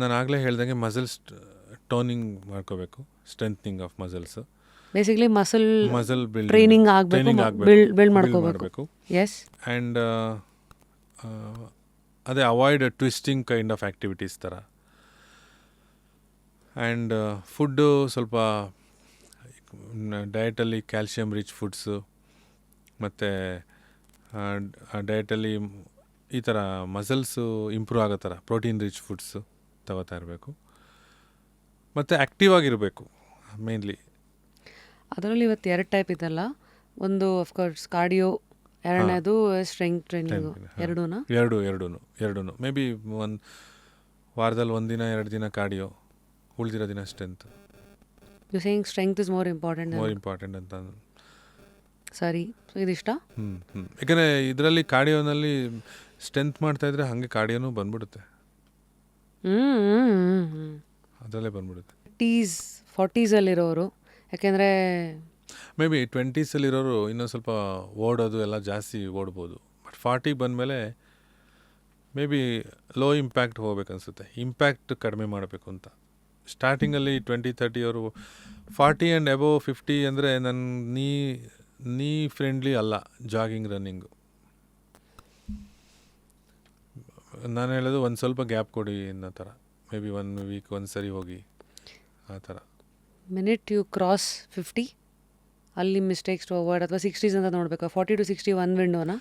ನಾನು ಆಗಲೇ ಹೇಳ್ದಂಗೆ ಮಸಲ್ ಟೋನಿಂಗ್ ಮಾಡ್ಕೋಬೇಕು, strengthening of muscles. Basically muscle training ಆಗಬೇಕು, ಬಿಲ್ಡ್ ಮಾಡ್ಕೋಬೇಕು. ಎಸ್. ಆ್ಯಂಡ್ ಅದೇ avoid twisting kind of activities ಥರ. ಆ್ಯಂಡ್ ಫುಡ್ಡು ಸ್ವಲ್ಪ ಡಯಟಲ್ಲಿ ಕ್ಯಾಲ್ಶಿಯಮ್ ರಿಚ್ ಫುಡ್ಸು, ಮತ್ತು ಡಯಟಲ್ಲಿ ಈ ಥರ ಮಸಲ್ಸು ಇಂಪ್ರೂವ್ ಆಗೋ ಥರ ಪ್ರೋಟೀನ್ ರಿಚ್ ಫುಡ್ಸು ತಗೋತಾ ಇರಬೇಕು. ಮತ್ತು ಆ್ಯಕ್ಟಿವ್ ಆಗಿರಬೇಕು ಮೇನ್ಲಿ. ಅದರಲ್ಲಿ ಇವತ್ತು 2 ಟೈಪ್ ಇದಲ್ಲ. ಒಂದು ಅಫ್ಕೋರ್ಸ್ ಕಾರ್ಡಿಯೋ, ಎರಡನೇದು ಸ್ಟ್ರೆಂತ್ ಟ್ರೈನಿಂಗು. ಎರಡೂ ಮೇ ಬಿ ಒಂದು ವಾರದಲ್ಲಿ 1 ದಿನ 2 ದಿನ ಕಾರ್ಡಿಯೋ, ಉಳಿದಿರೋ ದಿನ strength. You saying strength is more important ಅಂತ. ಸರಿ, ಇದಿಷ್ಟ. ಯಾಕಂದರೆ ಇದರಲ್ಲಿ ಕಾರ್ಡಿಯೋನಲ್ಲಿ ಸ್ಟ್ರೆಂತ್ ಮಾಡ್ತಾಯಿದ್ರೆ ಹಾಗೆ ಕಾರ್ಡಿಯೋನು ಬಂದ್ಬಿಡುತ್ತೆ, ಅದರಲ್ಲೇ ಬಂದ್ಬಿಡುತ್ತೆ. 40sಲ್ಲಿರೋರು, ಯಾಕೆಂದರೆ ಮೇ ಬಿ 20sಲ್ಲಿರೋರು ಇನ್ನೊಂದು ಸ್ವಲ್ಪ ಓಡೋದು ಎಲ್ಲ ಜಾಸ್ತಿ ಓಡ್ಬೋದು. ಬಟ್ 40 ಬಂದಮೇಲೆ ಮೇ ಬಿ ಲೋ ಇಂಪ್ಯಾಕ್ಟ್ ಹೋಗ್ಬೇಕನ್ಸುತ್ತೆ, ಇಂಪ್ಯಾಕ್ಟ್ ಕಡಿಮೆ ಮಾಡಬೇಕು ಅಂತ. ಸ್ಟಾರ್ಟಿಂಗಲ್ಲಿ 20-30 ಅವರು 40 ಆ್ಯಂಡ್ ಅಬೋವ್ 50 ಅಂದರೆ ನನ್ನ ನೀ ಫ್ರೆಂಡ್ಲಿ ಅಲ್ಲ ಜಾಗಿಂಗ್, ರನ್ನಿಂಗು. ನಾನು ಹೇಳೋದು ಒಂದು ಸ್ವಲ್ಪ ಗ್ಯಾಪ್ ಕೊಡಿ ಅನ್ನೋ ಥರ, ಮೇ ಬಿ 1 ವೀಕ್ ಒಂದು ಸರಿ ಹೋಗಿ ಆ ಥರ. ಮಿನಿಟ್ ಯು ಕ್ರಾಸ್ 50 ಅಲ್ಲಿ ಮಿಸ್ಟೇಕ್ಸ್ ಟು ಅವಾಯ್ಡ್ ಅಥವಾ 60s ಅಂತ ನೋಡಬೇಕಾ? 40 to 60 ಒಂದು ವಿಂಡೋನಾ?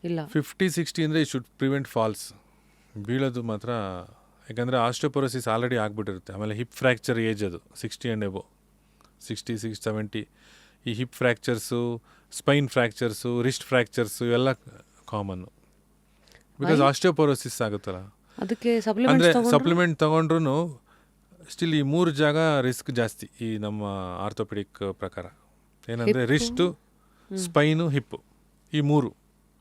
ಇಲ್ಲ 50-60 ಅಂದರೆ ಈ ಶುಡ್ ಪ್ರಿವೆಂಟ್ ಫಾಲ್ಸ್, ಬೀಳೋದು ಮಾತ್ರ. ಯಾಕಂದರೆ ಆಸ್ಟಿಯೋಪೊರೋಸಿಸ್ ಆಲ್ರೆಡಿ ಆಗಿಬಿಟ್ಟಿರುತ್ತೆ. ಆಮೇಲೆ ಹಿಪ್ ಫ್ರ್ಯಾಕ್ಚರ್ ಏಜ್ ಅದು 60 ಆ್ಯಂಡ್ ಎಬೋ, 60-70. ಈ ಹಿಪ್ ಫ್ರ್ಯಾಕ್ಚರ್ಸು, ಸ್ಪೈನ್ ಫ್ರ್ಯಾಕ್ಚರ್ಸು, ರಿಸ್ಟ್ ಫ್ರ್ಯಾಕ್ಚರ್ಸು ಇವೆಲ್ಲ ಕಾಮನ್ನು. ಬಿಕಾಸ್ ಆಸ್ಟಿಯೋಪೊರೋಸಿಸ್ ಆಗುತ್ತಲ್ಲ, ಅದಕ್ಕೆ ಅಂದರೆ ಸಪ್ಲಿಮೆಂಟ್ಸ್ ಸಪ್ಲಿಮೆಂಟ್ ತೊಗೊಂಡ್ರು ಸ್ಟಿಲ್ ಈ 3 ಜಾಗ ರಿಸ್ಕ್ ಜಾಸ್ತಿ ಈ ನಮ್ಮ ಆರ್ಥೋಪೆಡಿಕ್ ಪ್ರಕಾರ. ಏನಂದರೆ ರಿಸ್ಟು, ಸ್ಪೈನು, ಹಿಪ್ಪು, ಈ 3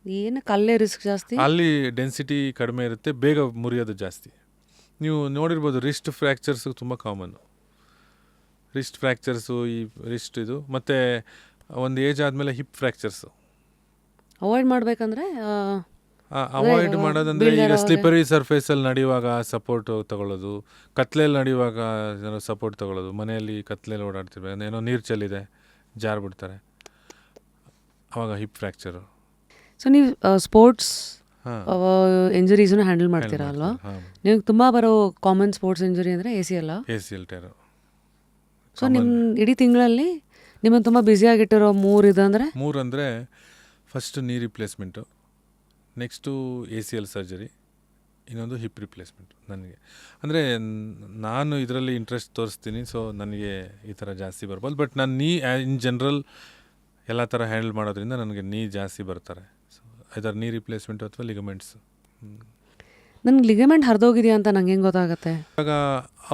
ಏನು ಕಲ್ಲೇ ರಿಸ್ಕ್ ಜಾಸ್ತಿ. ಅಲ್ಲಿ ಡೆನ್ಸಿಟಿ ಕಡಿಮೆ ಇರುತ್ತೆ, ಬೇಗ ಮುರಿಯೋದು ಜಾಸ್ತಿ. ನೀವು ನೋಡಿರ್ಬೋದು ರಿಸ್ಟ್ ಫ್ರ್ಯಾಕ್ಚರ್ಸು ತುಂಬ ಕಾಮನ್ನು. ರಿಸ್ಟ್ ಫ್ರ್ಯಾಕ್ಚರ್ಸು, ಈ ರಿಸ್ಟ್ ಇದು, ಮತ್ತು ಒಂದು ಏಜ್ ಆದಮೇಲೆ ಹಿಪ್ ಫ್ರ್ಯಾಕ್ಚರ್ಸು ಅವಾಯ್ಡ್ ಮಾಡಬೇಕಂದ್ರೆ ಅವಾಯ್ಡ್ ಮಾಡೋದಂದರೆ ಈಗ ಸ್ಲಿಪರಿ ಸರ್ಫೇಸಲ್ಲಿ ನಡೆಯುವಾಗ ಸಪೋರ್ಟ್ ತಗೊಳ್ಳೋದು, ಕತ್ಲೆಯಲ್ಲಿ ನಡೆಯುವಾಗ ಏನೋ ಸಪೋರ್ಟ್ ತಗೊಳ್ಳೋದು. ಮನೆಯಲ್ಲಿ ಕತ್ಲೆಯಲ್ಲಿ ಓಡಾಡ್ತಿರ್ಬೇಕು, ಏನೋ ನೀರು ಚೆಲ್ಲಿದೆ ಜಾರ್ ಬಿಡ್ತಾರೆ, ಆವಾಗ ಹಿಪ್ ಫ್ರ್ಯಾಕ್ಚರು. ಸೊ ನೀವು ಸ್ಪೋರ್ಟ್ಸ್ ಇಂಜುರೀಸ್ನ ಹ್ಯಾಂಡಲ್ ಮಾಡ್ತೀರಾ ಅಲ್ವಾ? ನೀವು ತುಂಬ ಬರೋ ಕಾಮನ್ ಸ್ಪೋರ್ಟ್ಸ್ ಇಂಜುರಿ ಅಂದರೆ ACL. ACL tear. ಸೊ ನಿಮ್ಮ ಇಡೀ ತಿಂಗಳಲ್ಲಿ ನಿಮ್ಮನ್ನು ತುಂಬ ಬ್ಯುಸಿಯಾಗಿಟ್ಟಿರೋ 3 ಇದು ಅಂದರೆ? 3 ಅಂದರೆ ಫಸ್ಟು ನೀ ರಿಪ್ಲೇಸ್ಮೆಂಟು, ನೆಕ್ಸ್ಟು ACL ಸರ್ಜರಿ, ಇನ್ನೊಂದು ಹಿಪ್ ರಿಪ್ಲೇಸ್ಮೆಂಟು. ನನಗೆ ಅಂದರೆ ನಾನು ಇದರಲ್ಲಿ ಇಂಟ್ರೆಸ್ಟ್ ತೋರಿಸ್ತೀನಿ, ಸೊ ನನಗೆ ಈ ಥರ ಜಾಸ್ತಿ ಬರ್ಬೋದು. ಬಟ್ ನಾನು ಇನ್ ಜನರಲ್ ಎಲ್ಲ ಥರ ಹ್ಯಾಂಡಲ್ ಮಾಡೋದ್ರಿಂದ ನನಗೆ ಜಾಸ್ತಿ ಬರ್ತಾರೆ. ಸೊ ಇದರ ನೀ ರಿಪ್ಲೇಸ್ಮೆಂಟು ಅಥವಾ ಲಿಗಮೆಂಟ್ಸ್. ನನಗೆ ಲಿಗಮೆಂಟ್ ಹರಿದೋಗಿದೆಯಾ ಅಂತ ನಂಗೆ ಹೆಂಗೆ ಗೊತ್ತಾಗುತ್ತೆ? ಇವಾಗ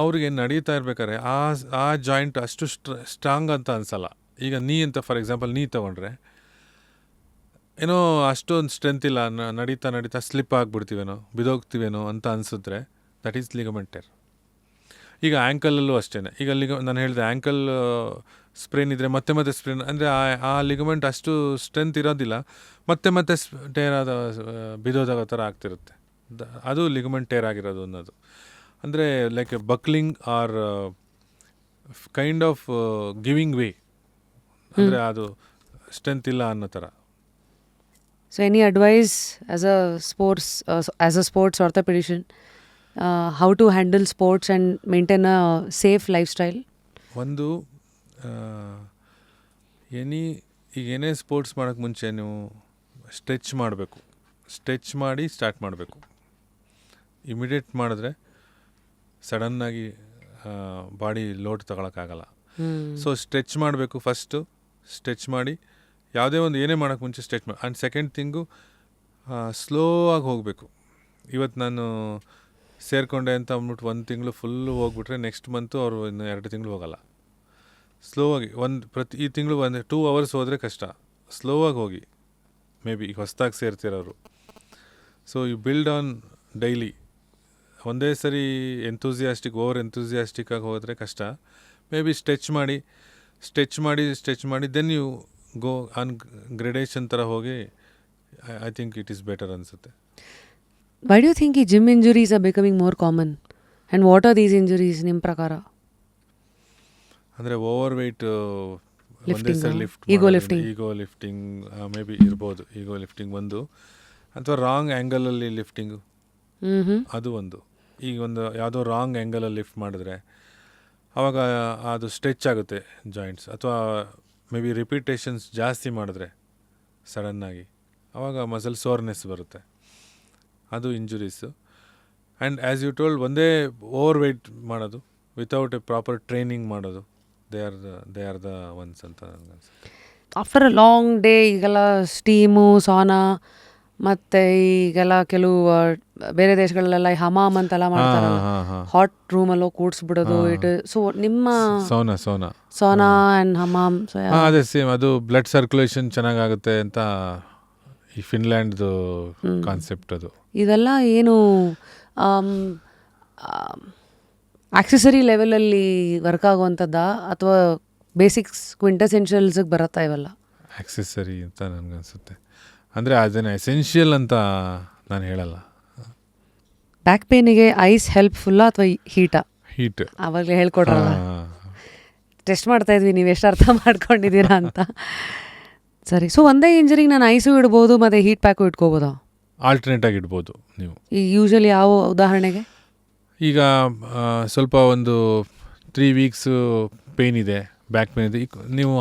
ಅವ್ರಿಗೆ ನಡೀತಾ ಇರ್ಬೇಕಾದ್ರೆ ಆ ಜಾಯಿಂಟ್ ಅಷ್ಟು ಸ್ಟ್ರಾಂಗ್ ಅಂತ ಅನಿಸಲ್ಲ. ಈಗ ನೀ ಅಂತ ಫಾರ್ ಎಕ್ಸಾಂಪಲ್ ನೀ ತೊಗೊಂಡ್ರೆ ಏನೋ ಅಷ್ಟೊಂದು ಸ್ಟ್ರೆಂತ್ ಇಲ್ಲ, ನಡೀತಾ ಸ್ಲಿಪ್ ಆಗಿಬಿಡ್ತೀವೇನೋ, ಬಿದೋಗ್ತೀವೇನೋ ಅಂತ ಅನಿಸಿದ್ರೆ ದಟ್ ಈಸ್ ಲಿಗಮೆಂಟ್ ಟೇರ್. ಈಗ ಆ್ಯಂಕಲಲ್ಲೂ ಅಷ್ಟೇ. ಈಗ ನಾನು ಹೇಳಿದೆ ಆ್ಯಂಕಲ್ ಸ್ಪ್ರೇನ್ ಇದ್ದರೆ ಮತ್ತೆ ಸ್ಪ್ರೇನ್ ಅಂದರೆ ಆ ಲಿಗಮೆಂಟ್ ಅಷ್ಟು ಸ್ಟ್ರೆಂತ್ ಇರೋದಿಲ್ಲ, ಮತ್ತೆ ಟೇರ್ ಆದ ಬಿದೋದಾಗ ಥರ ಆಗ್ತಿರುತ್ತೆ. ಅದು ಲಿಗಮೆಂಟ್ ಟೇರ್ ಆಗಿರೋದು ಅನ್ನೋದು. ಅಂದರೆ like a buckling or kind of giving way, ಅಂದರೆ ಅದು ಸ್ಟ್ರೆಂತ್ ಇಲ್ಲ ಅನ್ನೋ ಥರ. So any advice as a sports orthopedician, how to handle sports and maintain a safe lifestyle? ಒಂದು ಏನೇ ಸ್ಪೋರ್ಟ್ಸ್ ಮಾಡೋಕ್ಕೆ ಮುಂಚೆ ನೀವು ಸ್ಟ್ರೆಚ್ ಮಾಡಬೇಕು. ಸ್ಟ್ರೆಚ್ ಮಾಡಿ ಸ್ಟಾರ್ಟ್ ಮಾಡಬೇಕು. ಇಮಿಡಿಯೇಟ್ ಮಾಡಿದ್ರೆ ಸಡನ್ನಾಗಿ ಬಾಡಿ ಲೋಡ್ ತಗೊಳಕ್ಕಾಗಲ್ಲ. ಸೊ ಸ್ಟ್ರೆಚ್ ಮಾಡಬೇಕು. ಫಸ್ಟು ಸ್ಟ್ರೆಚ್ ಮಾಡಿ, ಯಾವುದೇ ಒಂದು ಏನೇ ಮಾಡೋಕ್ಕೆ ಮುಂಚೆ ಸ್ಟ್ರೆಚ್ ಮಾಡಿ. ಆ್ಯಂಡ್ ಸೆಕೆಂಡ್ ಥಿಂಗು ಸ್ಲೋ ಆಗಿ ಹೋಗಬೇಕು. ಇವತ್ತು ನಾನು ಸೇರಿಕೊಂಡೆ ಅಂತ ಅಂದ್ಬಿಟ್ಟು 1 ತಿಂಗಳು ಫುಲ್ಲು ಹೋಗ್ಬಿಟ್ರೆ ನೆಕ್ಸ್ಟ್ ಮಂತು ಅವರು ಇನ್ನು 2 ತಿಂಗಳು ಹೋಗಲ್ಲ. ಸ್ಲೋ ಆಗಿ ಈ ತಿಂಗಳು 2 ಅವರ್ಸ್ ಹೋದರೆ ಕಷ್ಟ. ಸ್ಲೋ ಆಗಿ ಹೋಗಿ, ಮೇ ಬಿ ಈಗ ಹೊಸದಾಗಿ ಸೇರ್ತಿರೋರು. So you build on daily. ಒಂದೇ ಸರಿ ಓವರ್ ಎಂಥೂಸಿಯಾಸ್ಟಿಕ್ ಆಗಿ ಹೋದರೆ ಕಷ್ಟ. ಮೇ ಬಿ ಸ್ಟ್ರೆಚ್ ಮಾಡಿ then you go on gradation ಥರ ಹೋಗಿ. I think it is better ಅನಿಸುತ್ತೆ. ವೈ ಡು ಯು ಥಿಂಕ್ ಈ gym injuries are becoming more common and what are these injuries ನಿಮ್ಮ ಪ್ರಕಾರ? ಅಂದರೆ ಓವರ್ ವೆಯ್ಟ್, ಒಂದೇ ಸರಿ ಈಗೋ ಲಿಫ್ಟಿಂಗ್ ಮೇ ಬಿ ಇರ್ಬೋದು. ಈಗೋ ಲಿಫ್ಟಿಂಗ್ ಒಂದು, ಅಥವಾ ರಾಂಗ್ ಆ್ಯಂಗಲಲ್ಲಿ ಲಿಫ್ಟಿಂಗು, ಅದು ಒಂದು. ಈಗ ಒಂದು ಯಾವುದೋ ರಾಂಗ್ ಆ್ಯಂಗಲಲ್ಲಿ ಲಿಫ್ಟ್ ಮಾಡಿದ್ರೆ ಆವಾಗ ಅದು ಸ್ಟ್ರೆಚ್ ಆಗುತ್ತೆ ಜಾಯಿಂಟ್ಸ್. ಅಥವಾ ಮೇ ಬಿ ರಿಪೀಟೇಷನ್ಸ್ ಜಾಸ್ತಿ ಮಾಡಿದ್ರೆ ಸಡನ್ನಾಗಿ ಆವಾಗ ಮಸಲ್ ಸೋರ್ನೆಸ್ ಬರುತ್ತೆ. ಅದು injuries. And as you told, ಒಂದೇ ಓವರ್ ವೆಯ್ಟ್ ಮಾಡೋದು ವಿತೌಟ್ ಎ ಪ್ರಾಪರ್ ಟ್ರೈನಿಂಗ್ ಮಾಡೋದು, ದೇ ಆರ್ ದ ಒನ್ಸ್ ಅಂತ ನನಗೆ ಅನ್ಸುತ್ತೆ. ಆಫ್ಟರ್ ಅ ಲಾಂಗ್ ಡೇ ಈಗೆಲ್ಲ ಸ್ಟೀಮು, ಸಾನಾ, ಮತ್ತು ಈಗೆಲ್ಲ ಕೆಲವು ಬೇರೆ ದೇಶಗಳಲ್ಲೆಲ್ಲ ಹಮಾಮ್ ಅಂತೆಲ್ಲ ಮಾಡ್ತಾರಲ್ಲ, ಹಾಟ್ ರೂಮಲ್ಲೋ ಕೂಡಿಸ್ಬಿಡೋದು. ಸೊ ನಿಮ್ಮ ಸೋನಾ ಆ್ಯಂಡ್ ಹಮಾಮ್ ಅದೇ ಸೇಮ್, ಅದು ಬ್ಲಡ್ ಸರ್ಕ್ಯುಲೇಷನ್ ಚೆನ್ನಾಗಾಗುತ್ತೆ ಅಂತ ಈ ಫಿನ್ಲ್ಯಾಂಡ್ದು ಕಾನ್ಸೆಪ್ಟ್. ಅದು ಇದೆಲ್ಲ ಏನು ಆಕ್ಸೆಸರಿ ಲೆವೆಲಲ್ಲಿ ವರ್ಕ್ ಆಗುವಂಥದ್ದಾ ಅಥವಾ ಬೇಸಿಕ್ಸ್ ಕ್ವಿಂಟೆಸೆನ್ಷಿಯಲ್ಸ್ಗೆ ಬರುತ್ತಾ ಇವೆಲ್ಲ? ಆಕ್ಸೆಸರಿ ಅಂತ ನನಗನ್ಸುತ್ತೆ. ಅಂದರೆ ಅದನ್ನು ಎಸೆನ್ಷಿಯಲ್ ಅಂತ ನಾನು ಹೇಳಲ್ಲ. ಬ್ಯಾಕ್ ಪೇನಿಗೆ ಐಸ್ ಹೆಲ್ಪ್ಫುಲ್ಲಾ ಅಥವಾ ಹೀಟ್? ಆವಾಗಲೇ ಹೇಳ್ಕೊಡ್ರಲ್ಲ, ಟೆಸ್ಟ್ ಮಾಡ್ತಾ ಇದ್ವಿ ನೀವು ಎಷ್ಟು ಅರ್ಥ ಮಾಡ್ಕೊಂಡಿದ್ದೀರಾ ಅಂತ. ಸರಿ. ಸೊ ಒಂದೇ ಇಂಜರಿಗೆ ನಾನು ಐಸು ಇಡ್ಬೋದು ಮತ್ತು ಹೀಟ್ ಪ್ಯಾಕು ಇಟ್ಕೋಬೋದಾ? ಆಲ್ಟರ್ನೇಟಾಗಿ ಇಡ್ಬೋದು ನೀವು. ಈಗ ಯೂಶಲಿ ಯಾವ ಉದಾಹರಣೆಗೆ? ಈಗ ಸ್ವಲ್ಪ ಒಂದು 3 ವೀಕ್ಸು ಪೇಯ್ನ್ ಇದೆ, ಬ್ಯಾಕ್ ಪೇನ್ ಇದೆ, ನೀವು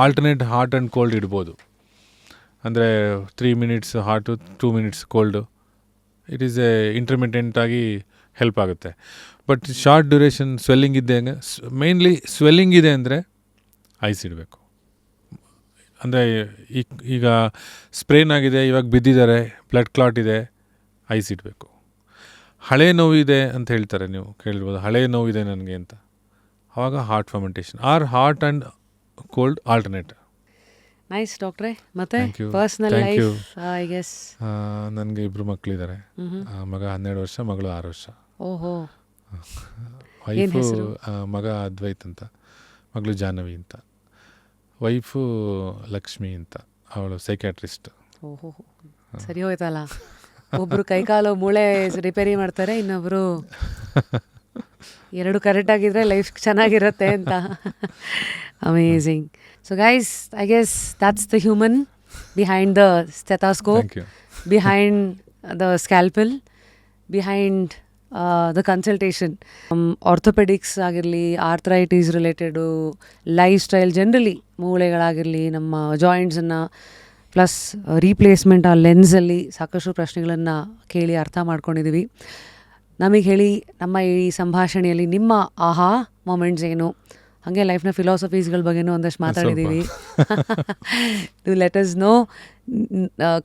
ಆಲ್ಟರ್ನೇಟ್ ಹಾಟ್ ಆ್ಯಂಡ್ ಕೋಲ್ಡ್ ಇಡ್ಬೋದು. ಅಂದರೆ 3 minutes hot 2 minutes cold. It is ಇಂಟರ್ಮಿಟೆಂಟಾಗಿ ಹೆಲ್ಪ್ ಆಗುತ್ತೆ. ಬಟ್ ಶಾರ್ಟ್ ಡ್ಯೂರೇಷನ್ ಸ್ವೆಲ್ಲಿಂಗ್ ಇದೆ, ಮೇನ್ಲಿ ಸ್ವೆಲ್ಲಿಂಗ್ ಇದೆ ಅಂದರೆ ಐಸ್ ಇಡಬೇಕು. ಅಂದರೆ ಈಗ ಸ್ಪ್ರೇನ್ ಆಗಿದೆ, ಇವಾಗ ಬಿದ್ದಿದ್ದಾರೆ, ಬ್ಲಡ್ ಕ್ಲಾಟ್ ಇದೆ, ಐಸ್ ಇಡಬೇಕು. ಹಳೆ ನೋವಿದೆ ಅಂತ ಹೇಳ್ತಾರೆ, ನೀವು ಕೇಳಿರ್ಬೋದು, ಹಳೆ ನೋವಿದೆ ನನಗೆ ಅಂತ. ಆವಾಗ hot fomentation or hot and cold alternate. Nice ಡಾಕ್ಟ್ರೆ. ಮತ್ತೆ Thank you. Personal Thank you. Life I guess. ನನಗೆ 2 ಮಕ್ಕಳಿದ್ದಾರೆ. ಮಗ 12 ವರ್ಷ, ಮಗಳು 6 ವರ್ಷ. ಓಹೋ. ವೈಫು ಮಗ ಅದ್ವೈತ್ ಅಂತ, ಮಗಳು ಜಾಹ್ನವಿ ಅಂತ. ವೈಫು ಲಕ್ಷ್ಮಿ ಅಂತ, ಅವಳು ಸೈಕ್ಯಾಟ್ರಿಸ್ಟ್. ಓಹೋ, ಸರಿ ಹೋಯ್ತಲ್ಲ. ಒಬ್ರು ಕೈಕಾಲು ಮೂಳೆ ರಿಪೇರಿ ಮಾಡ್ತಾರೆ, ಇನ್ನೊಬ್ರು ಎರಡು ಕರೆಕ್ಟ್ ಆಗಿದ್ರೆ ಲೈಫ್ ಚೆನ್ನಾಗಿರುತ್ತೆ ಅಂತ. Amazing. So guys, I guess that's the human behind the stethoscope, Thank you. behind the scalpel, behind the consultation. Orthopaedics ಆಗಿರಲಿ, arthritis related, lifestyle generally, ಮೂಳೆಗಳಾಗಿರಲಿ, ನಮ್ಮ ಜಾಯಿಂಟ್ಸನ್ನು ಪ್ಲಸ್ ರೀಪ್ಲೇಸ್ಮೆಂಟ್ ಆ ಲೆನ್ಸಲ್ಲಿ ಸಾಕಷ್ಟು ಪ್ರಶ್ನೆಗಳನ್ನು ಕೇಳಿ ಅರ್ಥ ಮಾಡ್ಕೊಂಡಿದ್ದೀವಿ. ನಮಗೆ ಹೇಳಿ, ನಮ್ಮ ಈ ಸಂಭಾಷಣೆಯಲ್ಲಿ ನಿಮ್ಮ ಆಹಾ ಮೊಮೆಂಟ್ಸ್ ಏನು, ಹಾಗೆ ಲೈಫ್ನ ಫಿಲಾಸಫೀಸ್ಗಳ ಬಗ್ಗೆನೂ ಒಂದಷ್ಟು ಮಾತಾಡಿದ್ದೀವಿ. To let us know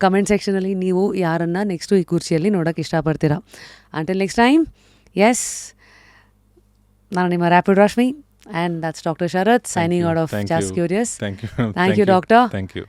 comment ಸೆಕ್ಷನಲ್ಲಿ ನೀವು ಯಾರನ್ನು ನೆಕ್ಸ್ಟು ಈ ಕುರ್ಚಿಯಲ್ಲಿ ನೋಡೋಕ್ಕೆ ಇಷ್ಟಪಡ್ತೀರಾ. ಅಂಟಿಲ್ ನೆಕ್ಸ್ಟ್ ಟೈಮ್, ಎಸ್, ನಾನು ನಿಮ್ಮ rapid Rashmi, and that's doctor Sharath signing out of ಜಾಸ್ಟ್ curious. Thank you. Thank you, doctor. Thank you.